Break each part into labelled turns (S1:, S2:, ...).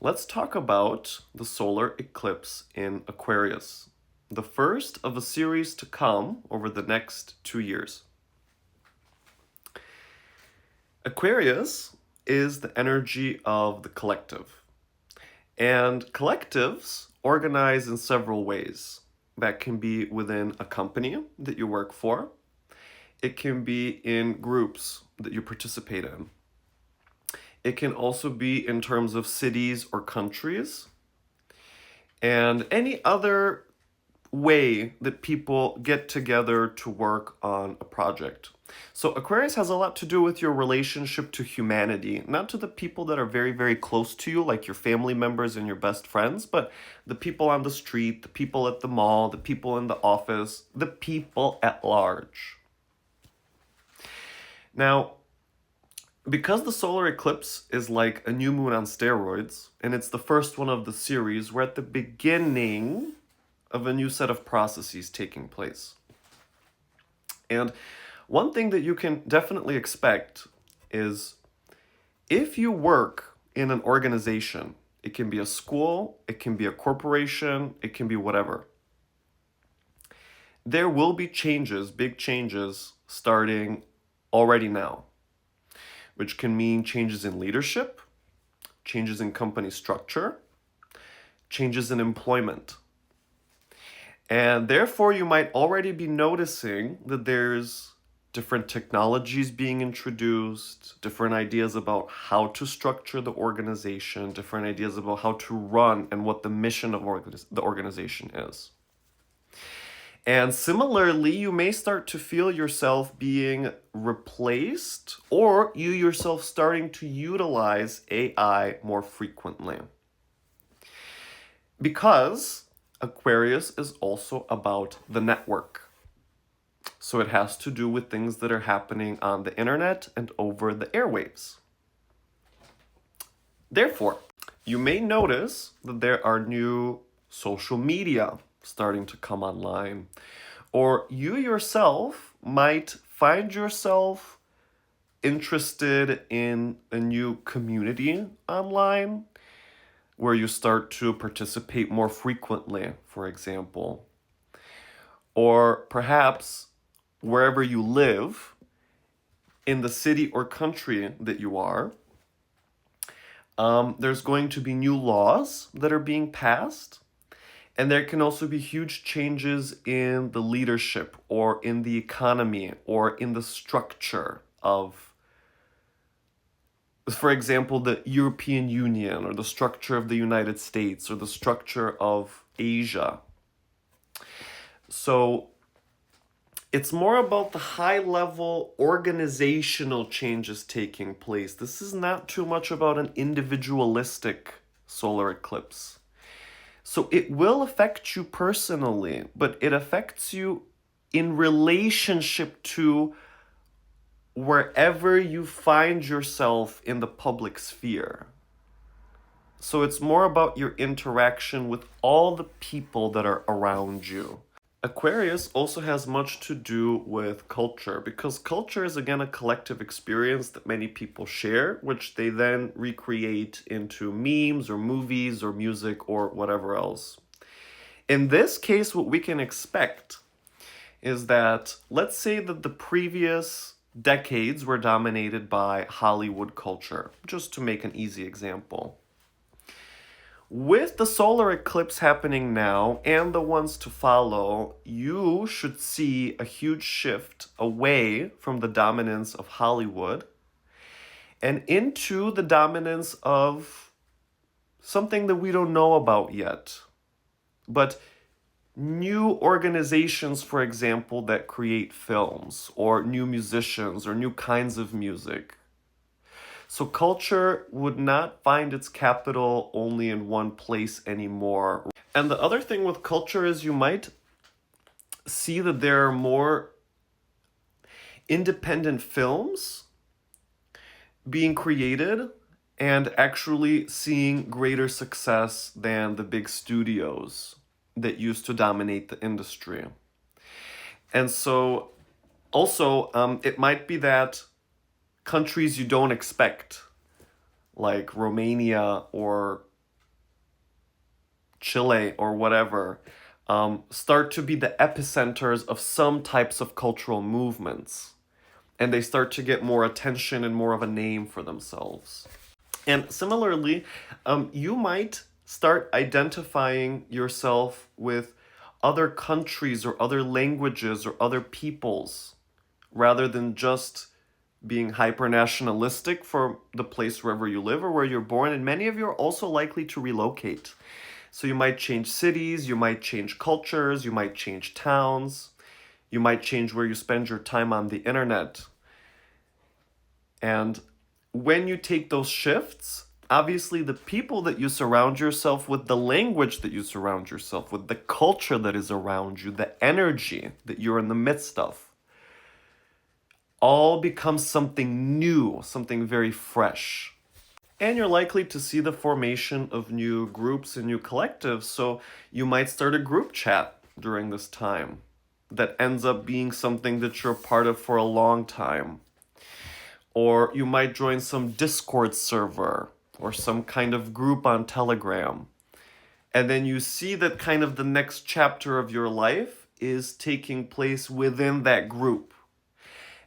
S1: Let's talk about the solar eclipse in Aquarius, the first of a series to come over the next 2 years. Aquarius is the energy of the collective, and collectives organize in several ways. That can be within a company that you work for, it can be in groups that you participate in. It can also be in terms of cities or countries, and any other way that people get together to work on a project. So Aquarius has a lot to do with your relationship to humanity, not to the people that are very, very close to you, like your family members and your best friends, but the people on the street, the people at the mall, the people in the office, the people at large. Now, because the solar eclipse is like a new moon on steroids, and it's the first one of the series, we're at the beginning of a new set of processes taking place. And one thing that you can definitely expect is if you work in an organization, it can be a school, it can be a corporation, it can be whatever. There will be changes, big changes, starting already now, which can mean changes in leadership, changes in company structure, changes in employment. And therefore, you might already be noticing that there's different technologies being introduced, different ideas about how to structure the organization, different ideas about how to run and what the mission of the organization is. And similarly, you may start to feel yourself being replaced, or you yourself starting to utilize AI more frequently. Because Aquarius is also about the network. So it has to do with things that are happening on the internet and over the airwaves. Therefore, you may notice that there are new social media starting to come online, or you yourself might find yourself interested in a new community online where you start to participate more frequently, for example. Or perhaps wherever you live, in the city or country that you are, there's going to be new laws that are being passed. And there can also be huge changes in the leadership or in the economy or in the structure of, for example, the European Union or the structure of the United States or the structure of Asia. So it's more about the high level organizational changes taking place. This is not too much about an individualistic solar eclipse. So it will affect you personally, but it affects you in relationship to wherever you find yourself in the public sphere. So it's more about your interaction with all the people that are around you. Aquarius also has much to do with culture, because culture is again a collective experience that many people share, which they then recreate into memes or movies or music or whatever else. In this case, what we can expect is that, let's say that the previous decades were dominated by Hollywood culture, just to make an easy example. With the solar eclipse happening now and the ones to follow, you should see a huge shift away from the dominance of Hollywood and into the dominance of something that we don't know about yet. But new organizations, for example, that create films, or new musicians, or new kinds of music. So culture would not find its capital only in one place anymore. And the other thing with culture is you might see that there are more independent films being created and actually seeing greater success than the big studios that used to dominate the industry. And so also, it might be that countries you don't expect, like Romania or Chile or whatever, start to be the epicenters of some types of cultural movements. And they start to get more attention and more of a name for themselves. And similarly, you might start identifying yourself with other countries or other languages or other peoples rather than just being hyper nationalistic for the place wherever you live or where you're born. And many of you are also likely to relocate. So you might change cities, you might change cultures, you might change towns, you might change where you spend your time on the internet. And when you take those shifts, obviously the people that you surround yourself with, the language that you surround yourself with, the culture that is around you, the energy that you're in the midst of, all becomes something new, something very fresh. And you're likely to see the formation of new groups and new collectives, so you might start a group chat during this time that ends up being something that you're part of for a long time. Or you might join some Discord server or some kind of group on Telegram. And then you see that kind of the next chapter of your life is taking place within that group.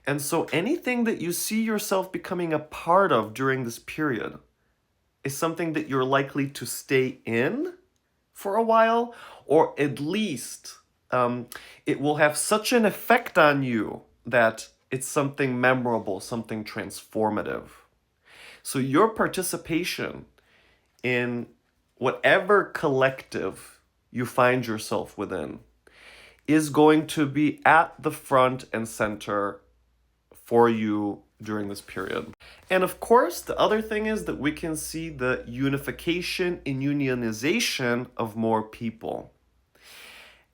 S1: And so anything that you see yourself becoming a part of during this period is something that you're likely to stay in for a while, or at least it will have such an effect on you that it's something memorable, something transformative. So your participation in whatever collective you find yourself within is going to be at the front and center for you during this period. And of course, the other thing is that we can see the unification and unionization of more people.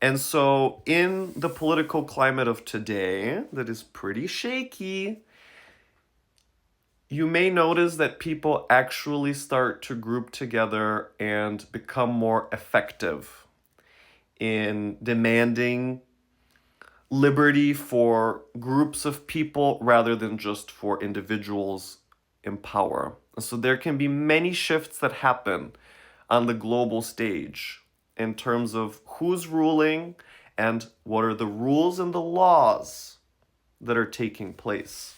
S1: And so in the political climate of today, that is pretty shaky, you may notice that people actually start to group together and become more effective in demanding liberty for groups of people rather than just for individuals in power. So there can be many shifts that happen on the global stage in terms of who's ruling and what are the rules and the laws that are taking place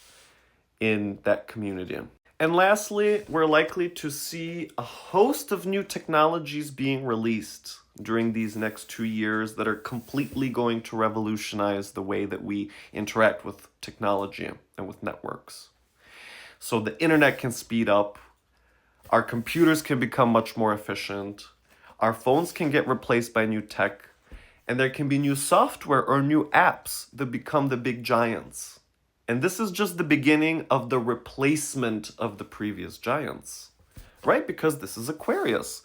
S1: in that community. And lastly, we're likely to see a host of new technologies being released during these next 2 years that are completely going to revolutionize the way that we interact with technology and with networks. So the internet can speed up, our computers can become much more efficient, our phones can get replaced by new tech, and there can be new software or new apps that become the big giants. And this is just the beginning of the replacement of the previous giants, right? Because this is Aquarius.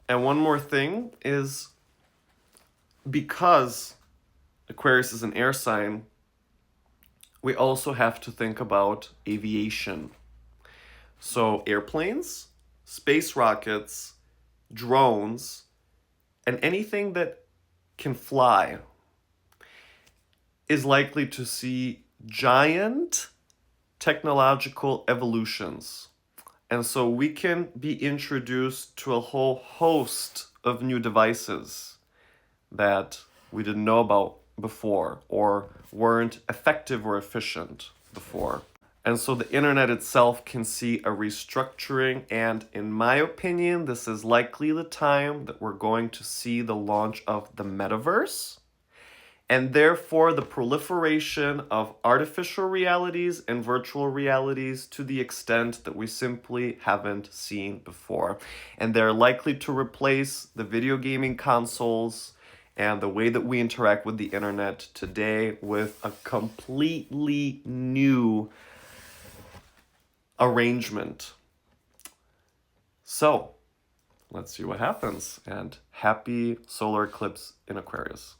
S1: And one more thing is, because Aquarius is an air sign, we also have to think about aviation. So airplanes, space rockets, drones, and anything that can fly is likely to see giant technological evolutions. And so we can be introduced to a whole host of new devices that we didn't know about before or weren't effective or efficient before. And so the internet itself can see a restructuring, and in my opinion, this is likely the time that we're going to see the launch of the metaverse, and therefore the proliferation of artificial realities and virtual realities to the extent that we simply haven't seen before. And they're likely to replace the video gaming consoles and the way that we interact with the internet today with a completely new arrangement. So let's see what happens, and happy solar eclipse in Aquarius.